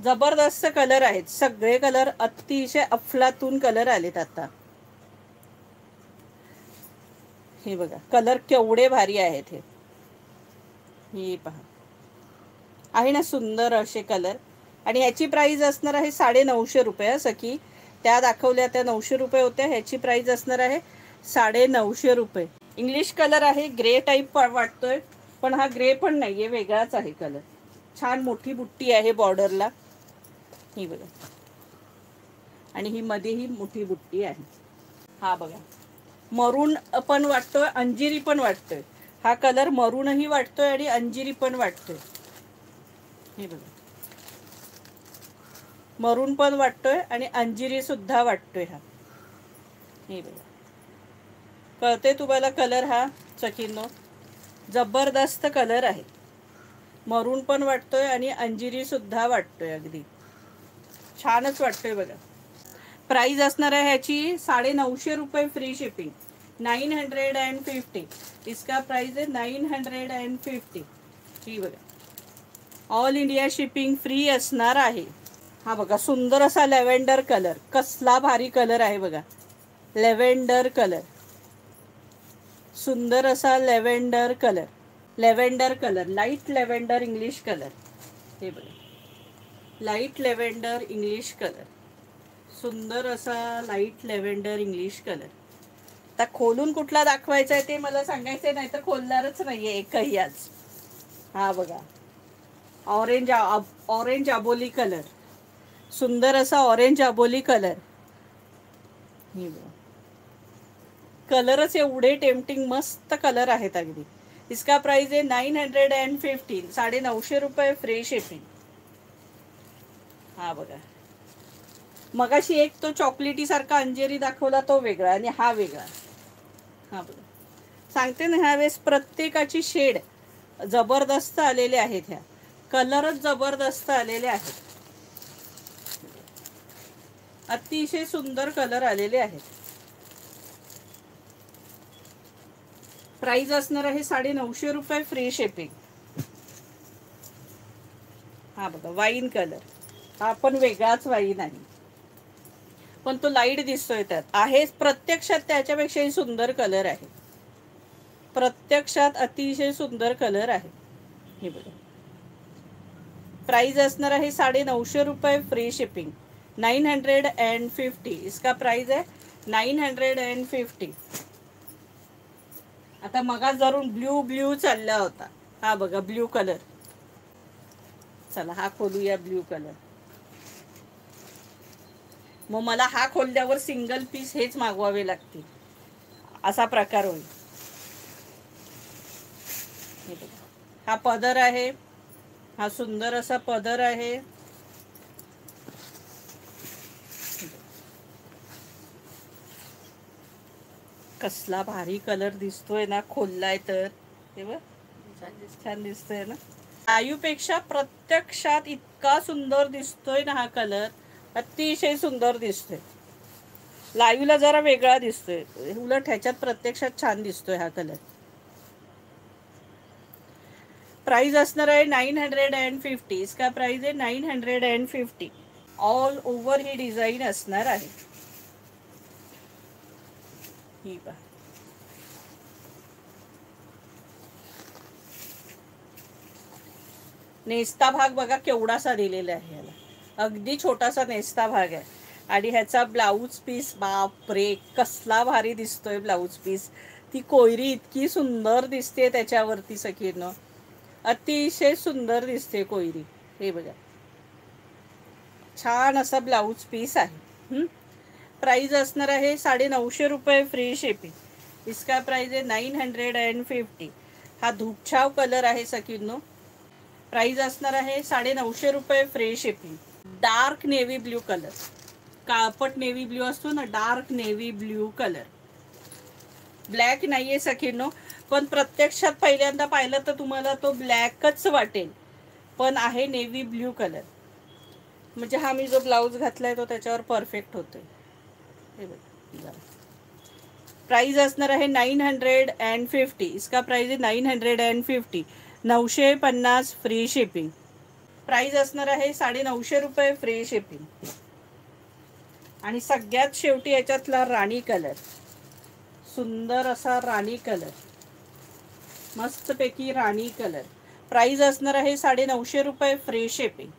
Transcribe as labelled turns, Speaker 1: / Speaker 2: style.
Speaker 1: जबरदस्त कलर आहेत, सगळे कलर अतिशय अफलातून कलर आलेत आता. हे बघा कलर केवढे भारी आहेत. हे पहा, आहे ना सुंदर असे कलर. आणि ह्याची प्राइस असणार आहे 950 रुपये. सखी त्या दाखवल्या त्या 900 रुपये होत्या, ह्याची प्राइस असणार आहे 950 रुपये. इंग्लिश कलर आहे, ग्रे टाईप वाटतोय, पण हा ग्रे पण नाही आहे, वेगळाच आहे कलर. छान मोठी बुट्टी आहे बॉर्डरला, ही बघा. आणि ही मध्ये ही मोठी बुट्टी आहे. हा बघा, मरून पण वाटतोय, अंजिरी पण वाटतोय. हा कलर मरूनही वाटतोय आणि अंजिरी पण वाटतोय. हे बघा, मरून पण वाटतोय आणि अंजिरी सुद्धा वाटतोय हा. हे बघा, कळते तुम्हाला कलर हा सखींनो? जबरदस्त कलर आहे, मरून पण वाटतोय आणि अंजिरी सुद्धा वाटतोय. अगदी छानच वाटतोय बघा. प्राइस असणार आहे ह्याची 950 रुपये फ्री शिपिंग. 950. इसका प्राइस आहे 950. ही बघा, ऑल इंडिया शिपिंग फ्री असणार आहे. हा बघा, सुंदर असा लॅव्हेंडर कलर, कसला भारी कलर आहे बघा. लॅव्हेंडर कलर, सुंदर असा lavender colour. Lavender colour, light lavender English colour. हे बघा, लाईट लॅव्हेंडर इंग्लिश कलर, सुंदर असा लाईट लॅव्हेंडर इंग्लिश कलर. आता खोलून कुठला दाखवायचा आहे ते मला सांगायचंय, नाही तर खोलणारच नाहीये एकही आज. हा बघा, ऑरेंज अबोली कलर, सुंदर असा ऑरेंज अबोली कलर. हे बघा, कलरच एवढे टेम्पटिंग मस्त कलर आहेत अगदी. इसका प्राइस आहे 950. 950 रुपये फ्री शिपिंग. हा बघा, मगाशी एक तो चॉकलेटी सारखा अंजेरी दाखवला तो वेगळा आणि हा वेगळा. हा बघा, सांगते ना, ह्यावेळेस प्रत्येकाची शेड जबरदस्त आलेले आहेत. ह्या कलरच जबरदस्त आलेले आहेत, अतिशय सुंदर कलर आलेले आहेत. प्राइस असणार आहे 950 रुपये फ्री शिपिंग. हा बघा, वाईन कलर, हा पण वेगळाच वाईन आहे, पण तो लाईट दिसतोय त्यात. आहे प्रत्यक्षात त्याच्यापेक्षाही सुंदर कलर आहे, प्रत्यक्षात अतिशय सुंदर कलर आहे. हे बघा, प्राइस असणार आहे 950 रुपये फ्री शिपिंग. 950. इसका प्राइस आहे 950. आता मगा जरूर ब्ल्यू चालला होता. हा बघा, ब्ल्यू कलर. चला हा खोलूया, ब्ल्यू कलर. मग मला हा खोलल्यावर सिंगल पीस हेच मागवावे लागतील, असा प्रकार होईल. हा पदर आहे, हा सुंदर असा पदर आहे. कसला भारी कलर दिसतोय ना खोललाय तर. हे बघ, छान दिसतोय ना. आयुपेक्षा प्रत्यक्षात इतका सुंदर दिसतोय ना हा कलर, अतिशय सुंदर दिसतोय. लाईव्हला जरा वेगळा दिसतोय, उलट ह्याच्यात प्रत्यक्षात छान दिसतोय हा कलर. प्राइस असणार आहे 950. इसका प्राइस आहे 950. ऑल ओव्हर ही डिझाईन असणार आहे. ही पहा, नेस्ता भाग बघा केवढासा दिलेला आहे याला, अगदी छोटासा नेस्ता भाग आहे. आणि ह्याचा ब्लाऊज पीस, बापरे कसला भारी दिसतोय ब्लाऊज पीस. ती कोयरी इतकी सुंदर दिसते त्याच्यावरती सखीनं, अतिशय सुंदर दिसते कोयरी. हे बघा, छान असा ब्लाऊज पीस आहे. प्राइस असणार आहे 950 रुपये फ्री शिपिंग. इसका प्राइस आहे 950. हा धूपछाव कलर आहे सखींनो. प्राइस असणार आहे 950 रुपये free shipping. Dark navy blue colour, काळपट नेव्ही ब्ल्यू असतो ना, dark navy blue colour. Black नाहीये सखींनो, पण प्रत्यक्षात पहिल्यांदा पाहिलं तर तुम्हाला तो ब्लॅकच वाटेल, पण आहे नेव्ही ब्ल्यू कलर. म्हणजे हा मी जो ब्लाऊज घातलाय तो त्याच्यावर परफेक्ट होतोय. हे बघा, प्राइस असणार आहे 950. इसका प्राइस आहे 950. 950 फ्री शिपिंग. प्राइस असणार आहे 950 रुपये फ्री शिपिंग. आणि सगळ्यात शेवटी याच्यातला राणी कलर, सुंदर असा राणी कलर, मस्तपैकी राणी कलर. प्राइस असणार आहे 950 रुपये फ्री शिपिंग.